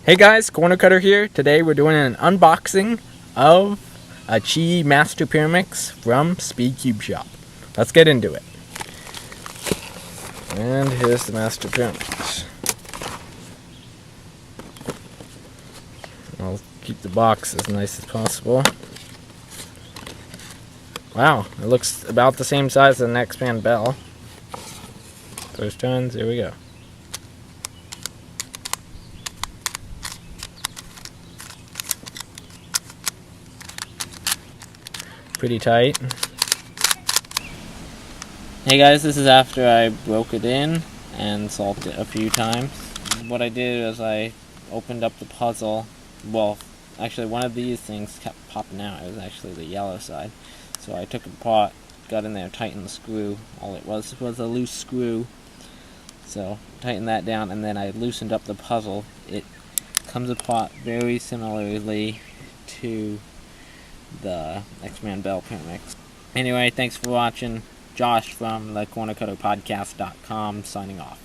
Hey guys, Corner Cutter here. Today we're doing an unboxing of a Qiyi Master Pyraminx from Speed Cube Shop. Let's get into it. And here's the Master Pyraminx. I'll keep the box as nice as possible. Wow, it looks about the same size as an X-Man bell. First turns, here we go. Pretty tight. Hey guys, this is after I broke it in and solved it a few times. What I did was I opened up the puzzle. Well, actually one of these things kept popping out. It was actually the yellow side. So I took it apart, got in there, tightened the screw. All it was a loose screw. So tightened that down, and then I loosened up the puzzle. It comes apart very similarly to the X-Man Bell Pyraminx. Anyway, thanks for watching. Josh from the CornerCutterPodcast.com signing off.